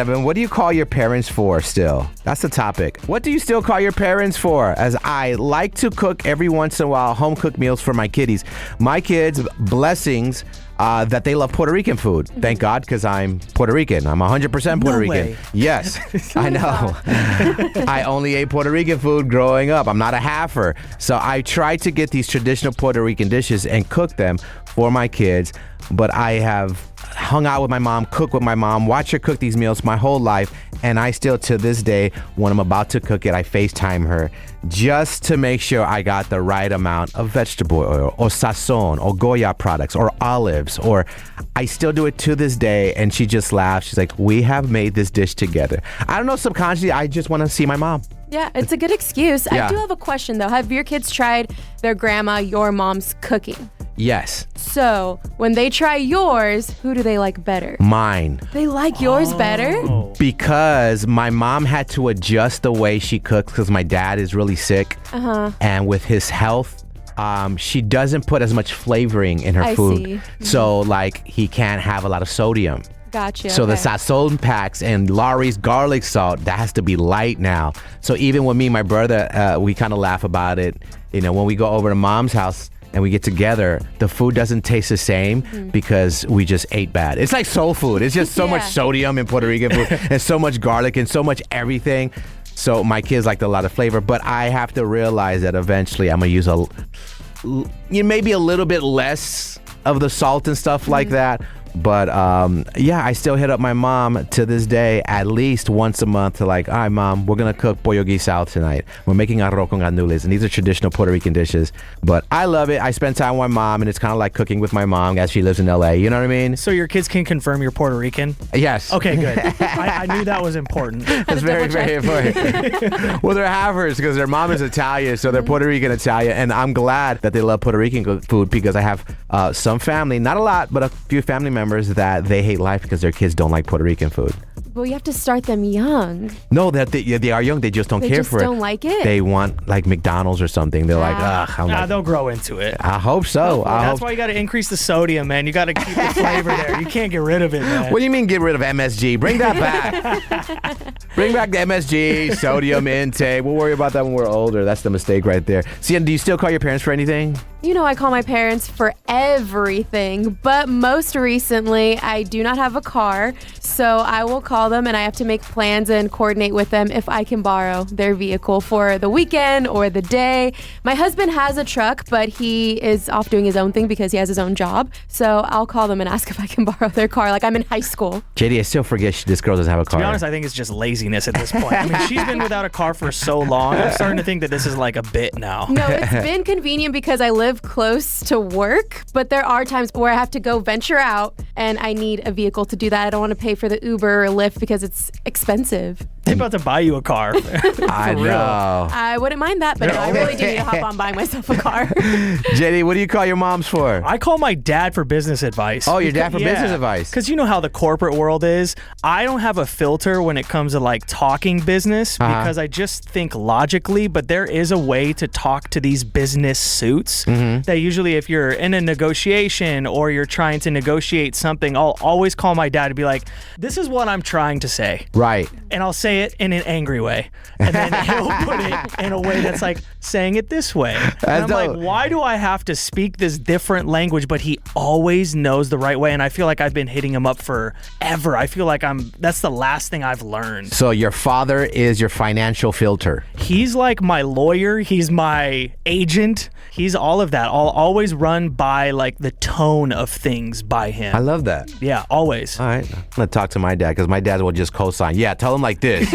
Evan, what do you call your parents for still? That's the topic. What do you still call your parents for? As I like to cook every once in a while, home cooked meals for my kiddies. My kids, blessings, that they love Puerto Rican food. Thank God, because I'm Puerto Rican. I'm 100% Puerto Rican. Way. Yes, I know. I only ate Puerto Rican food growing up. I'm not a halfer. So I try to get these traditional Puerto Rican dishes and cook them for my kids. But I have hung out with my mom, cooked with my mom, watched her cook these meals my whole life. And I still, to this day, when I'm about to cook it, I FaceTime her just to make sure I got the right amount of vegetable oil or sazon or Goya products or olives. Or I still do it to this day. And she just laughs. She's like, we have made this dish together. I don't know, subconsciously, I just want to see my mom. Yeah, it's a good excuse. Yeah. I do have a question, though. Have your kids tried their grandma, your mom's cooking? Yes. So, when they try yours, who do they like better? Mine. They like yours better? Because my mom had to adjust the way she cooks because my dad is really sick. And with his health, she doesn't put as much flavoring in her I food. see. So, like, he can't have a lot of sodium. Gotcha. So the okay. sazon packs and Laurie's garlic salt, that has to be light now. So even with me and my brother, we kind of laugh about it. You know, when we go over to mom's house and we get together, the food doesn't taste the same because we just ate bad. It's like soul food. It's just so much sodium in Puerto Rican food and so much garlic and so much everything. So my kids liked a lot of flavor, but I have to realize that eventually I'm going to use maybe a little bit less of the salt and stuff like that. But yeah, I still hit up my mom to this day at least once a month to like, all right, Mom, we're going to cook pollo guisado tonight. We're making arroz con gandules, and these are traditional Puerto Rican dishes. But I love it. I spend time with my mom, and it's kind of like cooking with my mom as she lives in LA. You know what I mean? So your kids can confirm you're Puerto Rican? Yes. Okay, good. I knew that was important. That's very, very important. Well, they're halfers because their mom is Italian, so they're Puerto Rican Italian. And I'm glad that they love Puerto Rican food because I have some family, not a lot, but a few family members that they hate life because their kids don't like Puerto Rican food. Well, you have to start them young. No, that they are young. They just don't care for it. They just don't like it? They want like McDonald's or something. They're like, ugh. I'm like, They'll grow into it. I hope so. That's why you got to increase the sodium, man. You got to keep the flavor there. You can't get rid of it, man. What do you mean get rid of MSG? Bring that back. Bring back the MSG, sodium intake. We'll worry about that when we're older. That's the mistake right there. Sienna, do you still call your parents for anything? You know, I call my parents for everything, but most recently, I do not have a car, so I will call them and I have to make plans and coordinate with them if I can borrow their vehicle for the weekend or the day. My husband has a truck, but he is off doing his own thing because he has his own job, so I'll call them and ask if I can borrow their car like I'm in high school. JD, I still forget this girl doesn't have a car. To be honest, I think it's just laziness at this point. I mean, she's been without a car for so long. I'm starting to think that this is like a bit now. No, it's been convenient because I live close to work, but there are times where I have to go venture out and I need a vehicle to do that. I don't want to pay for the Uber or Lyft because it's expensive. They're about to buy you a car. I know. I wouldn't mind that, but no, I really do need to hop on buying myself a car. JD, what do you call your moms for? I call my dad for business advice. Oh, your dad for business advice. Because you know how the corporate world is. I don't have a filter when it comes to like talking business because I just think logically, but there is a way to talk to these business suits that usually if you're in a negotiation or you're trying to negotiate something, I'll always call my dad to be like, this is what I'm trying to say. Right. And I'll say it in an angry way. And then he'll put it in a way that's like saying it this way. And I'm like, why do I have to speak this different language? But he always knows the right way. And I feel like I've been hitting him up forever. I feel like that's the last thing I've learned. So your father is your financial filter. He's like my lawyer. He's my agent. He's all of that. I'll always run by like the tone of things by him. I love that. Yeah, always. All right. I'm going to talk to my dad because my dad will just co-sign. Yeah, tell him like this.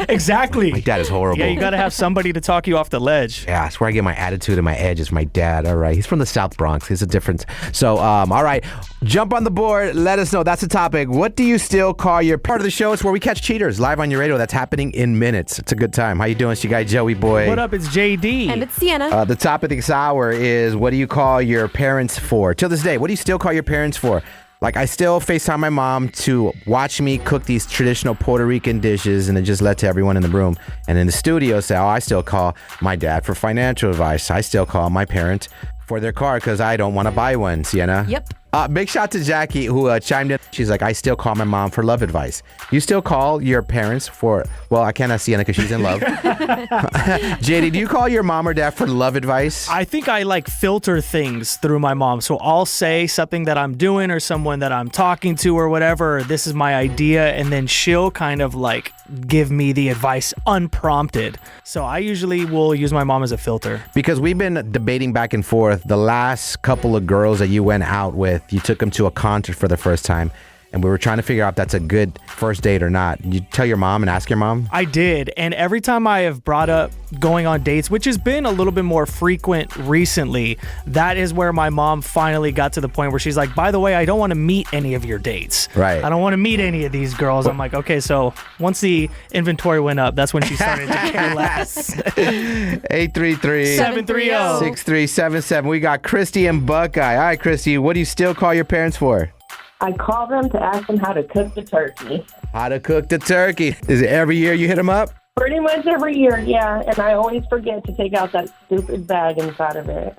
Exactly. My dad is horrible. Yeah, you got to have somebody to talk you off the ledge. Yeah, that's where I get my attitude and my edge is my dad. All right. He's from the South Bronx. He's a difference. So, all right. Jump on the board. Let us know. That's the topic. What do you still call your part of the show? It's where we catch cheaters live on your radio. That's happening in minutes. It's a good time. How you doing? It's your guy, Joey Boy. What up? It's JD. And it's Sienna. The topic this hour is what do you call your parents for? Till this day, what do you still call your parents for? Like, I still FaceTime my mom to watch me cook these traditional Puerto Rican dishes and then just let to everyone in the room. And in the studio say, I still call my dad for financial advice. I still call my parents for their car because I don't want to buy one, Sienna. Yep. Big shout to Jackie who chimed in. She's like, I still call my mom for love advice. You still call your parents for, well, I cannot see Anna because she's in love. JD, do you call your mom or dad for love advice? I think I like filter things through my mom. So I'll say something that I'm doing or someone that I'm talking to or whatever, or this is my idea, and then she'll kind of like give me the advice unprompted. So I usually will use my mom as a filter. Because we've been debating back and forth. The last couple of girls that you went out with, you took them to a concert for the first time. And we were trying to figure out if that's a good first date or not. You tell your mom and ask your mom? I did. And every time I have brought up going on dates, which has been a little bit more frequent recently, that is where my mom finally got to the point where she's like, by the way, I don't want to meet any of your dates. Right. I don't want to meet any of these girls. I'm like, okay, so once the inventory went up, that's when she started to care less. 833-730-6377. We got Christy and Buckeye. All right, Christy, what do you still call your parents for? I call them to ask them how to cook the turkey. How to cook the turkey. Is it every year you hit them up? Pretty much every year, yeah. And I always forget to take out that stupid bag inside of it.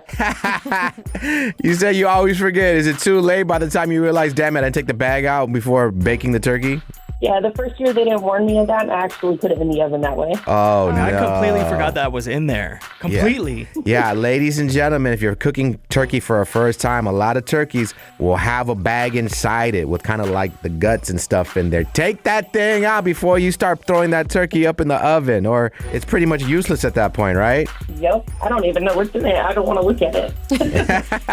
You said you always forget. Is it too late by the time you realize, damn it, I take the bag out before baking the turkey? Yeah, the first year they didn't warn me of that, and I actually put it in the oven that way. Oh, no. I completely forgot that was in there. Completely. Yeah, ladies and gentlemen, if you're cooking turkey for a first time, a lot of turkeys will have a bag inside it with kind of like the guts and stuff in there. Take that thing out before you start throwing that turkey up in the oven, or it's pretty much useless at that point, right? Yep. I don't even know what's in it. I don't want to look at it.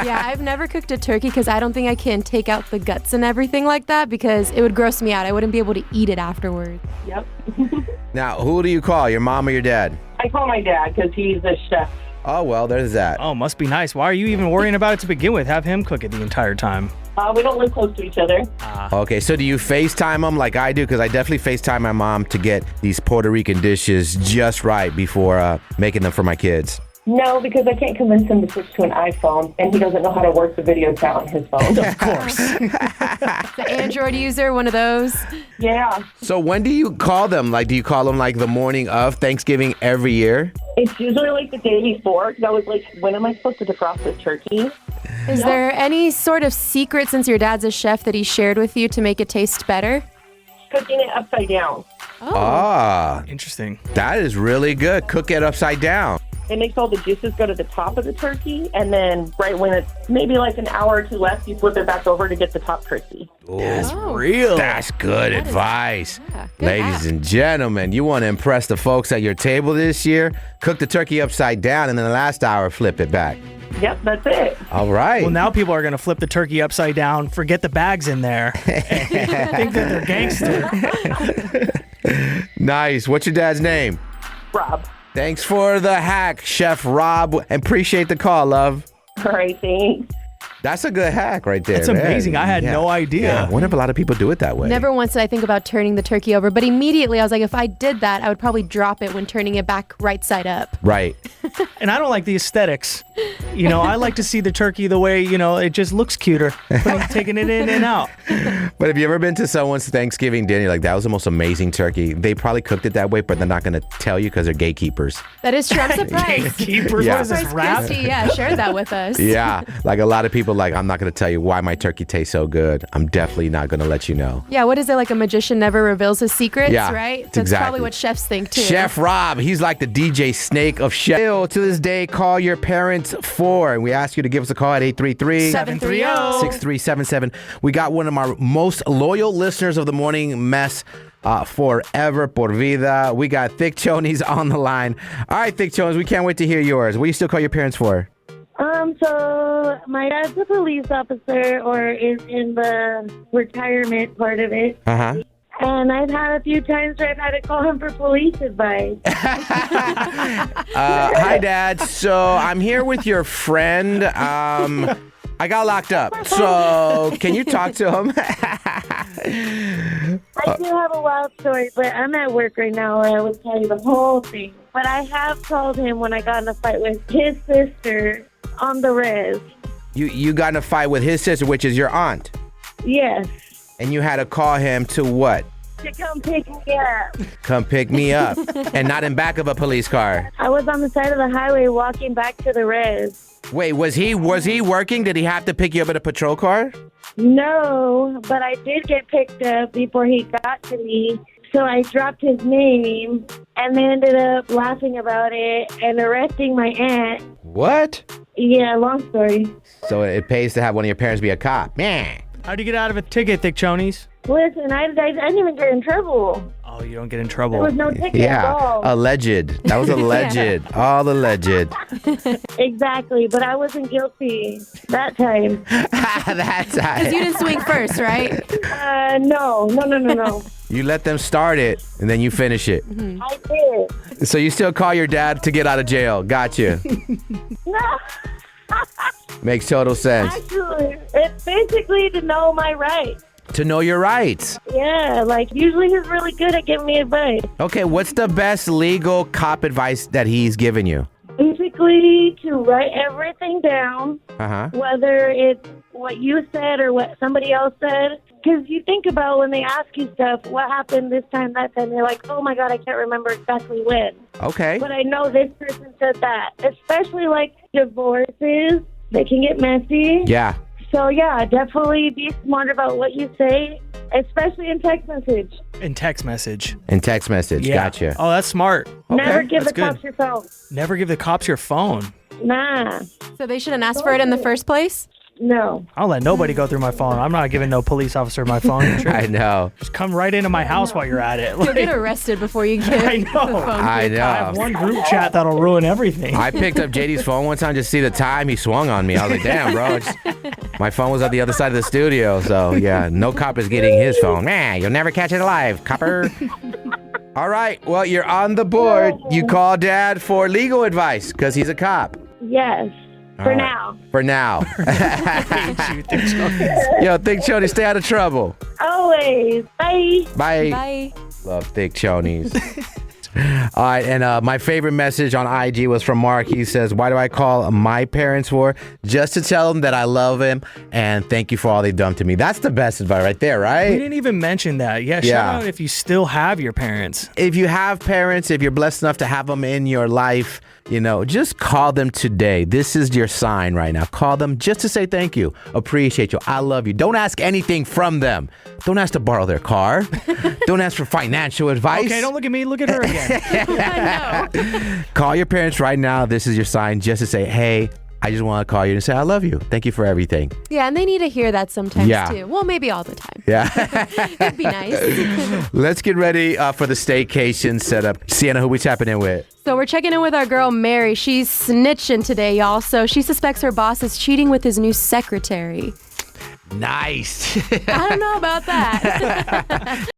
Yeah, I've never cooked a turkey because I don't think I can take out the guts and everything like that because it would gross me out. I wouldn't be able to eat it afterwards. Yep. Now, who do you call, your mom or your dad? I call my dad because he's a chef. Oh, well, there's that. Oh, must be nice. Why are you even worrying about it to begin with? Have him cook it the entire time. We don't live close to each other. Okay, so do you FaceTime them like I do? Because I definitely FaceTime my mom to get these Puerto Rican dishes just right before making them for my kids. No, because I can't convince him to switch to an iPhone, and he doesn't know how to work the video chat on his phone. Of course. The Android user, one of those. Yeah. So when do you call them? Like, do you call them like the morning of Thanksgiving every year? It's usually like the day before, because I was like, when am I supposed to defrost this turkey? Is there any sort of secret, since your dad's a chef, that he shared with you to make it taste better? Cooking it upside down. Ah, Interesting. that is really good. Cook it upside down. It makes all the juices go to the top of the turkey, and then right when it's maybe like an hour or two left, you flip it back over to get the top crispy. That's Oh. real. That's good advice. Good Ladies hack. and gentlemen, you want to impress the folks at your table this year? Cook the turkey upside down, and then the last hour, flip it back. Yep, that's it. All right. Well, now people are going to flip the turkey upside down, forget the bags in there, think that they're gangster. Nice. What's your dad's name? Rob. Thanks for the hack, Chef Rob. Appreciate the call, love. All right, thanks. That's a good hack right there. That's man. amazing. I had no idea. Yeah. I wonder if a lot of people do it that way. Never once did I think about turning the turkey over, but immediately I was like, if I did that, I would probably drop it when turning it back right side up. Right. And I don't like the aesthetics. You know, I like to see the turkey the way, you know, it just looks cuter. Taking it in and out. But have you ever been to someone's Thanksgiving dinner like that was the most amazing turkey? They probably cooked it that way, but they're not going to tell you because they're gatekeepers. That is true. I'm surprised. Keepers, Yeah. what is this, Surprised rap? Christy, shared that with us. Yeah. Like a lot of people like, I'm not going to tell you why my turkey tastes so good. I'm definitely not going to let you know. Yeah, what is it, like a magician never reveals his secrets, Yeah, right? it's That's exactly. probably what chefs think too. Chef Rob, he's like the DJ Snake of chef. Still, to this day, call your parents for, and we ask you to give us a call at 833-730-6377. We got one of our most loyal listeners of the morning mess forever, por vida. We got Thick Chonies on the line. All right, Thick Chonies, we can't wait to hear yours. What do you still call your parents for? So my dad's a police officer or is in the retirement part of it. Uh-huh. And I've had a few times where I've had to call him for police advice. Hi, Dad. So I'm here with your friend. I got locked up. So can you talk to him? I do have a wild story, but I'm at work right now and I will tell you the whole thing. But I have called him when I got in a fight with his sister on the res. You got in a fight with his sister, which is your aunt. Yes. And you had to call him to what? To come pick me up. Come pick me up. And not in back of a police car. I was on the side of the highway walking back to the res. Wait, was he working? Did he have to pick you up in a patrol car? No, but I did get picked up before he got to me. So I dropped his name, and they ended up laughing about it and arresting my aunt. What? Yeah, long story. So it pays to have one of your parents be a cop. Yeah. How'd you get out of a ticket, Thick Chonies? Listen, I didn't even get in trouble. Oh, you don't get in There trouble. was no ticket Yeah. involved. Alleged. That was alleged. All alleged. Exactly, but I wasn't guilty that time. That's Because you didn't swing first, right? No. You let them start it, and then you finish it. I did. So you still call your dad to get out of jail. Gotcha. No. Makes total sense. Actually, it's basically to know my rights. To know your rights. Yeah, like usually he's really good at giving me advice. Okay, what's the best legal cop advice that he's given you? Basically, to write everything down, Uh-huh. whether it's what you said or what somebody else said. Because you think about when they ask you stuff, what happened this time, that time, you're like, oh my God, I can't remember exactly when. Okay. But I know this person said that. Especially like divorces, they can get messy. Yeah. So yeah, definitely be smart about what you say, especially in text message. In text message. In text message. Yeah. Gotcha. Oh, that's smart. Never give the that's good. cops your phone. Never give the cops your phone. Nah, So they shouldn't ask for it in the first place? no. I'll let nobody go through my phone. I'm not giving no police officer my phone. I know. Just come right into my house while you're at it. You'll Like, get arrested before you get I the know. phone. I I have know. one group chat that'll ruin everything. I picked up JD's phone one time just to see the time. He swung on me. I was like, damn, bro. My phone was at the other side of the studio. So, yeah, no cop is getting his phone. Man, you'll never catch it alive, copper. All right. Well, you're on the board. You call dad for legal advice because he's a cop. Yes, for All right. now. For now. You think so? Yo, Thick Chonies, stay out of trouble. Always. Bye. Bye. Bye. Love Thick Chonies. All right, and my favorite message on IG was from Mark. He says, why do I call my parents for? Just to tell them that I love him and thank you for all they've done to me. That's the best advice right there, We right? didn't even mention that. Yeah, Yeah. shout out if you still have your parents. If you have parents, if you're blessed enough to have them in your life, you know, just call them today. This is your sign right now. Call them just to say thank you, appreciate you, I love you. Don't ask anything from them. Don't ask to borrow their car. Don't ask for financial advice. Okay, don't look at me. Look at her again. I know. Call your parents right now. This is your sign just to say, hey, I just want to call you and say I love you. Thank you for everything. Yeah, and they need to hear that sometimes Yeah. too. Well, maybe all the time. Yeah. It'd be nice. Let's get ready for the staycation setup. Sienna, who we tapping in with? So we're checking in with our girl Mary. She's snitching today, y'all. So she suspects her boss is cheating with his new secretary. Nice. I don't know about that.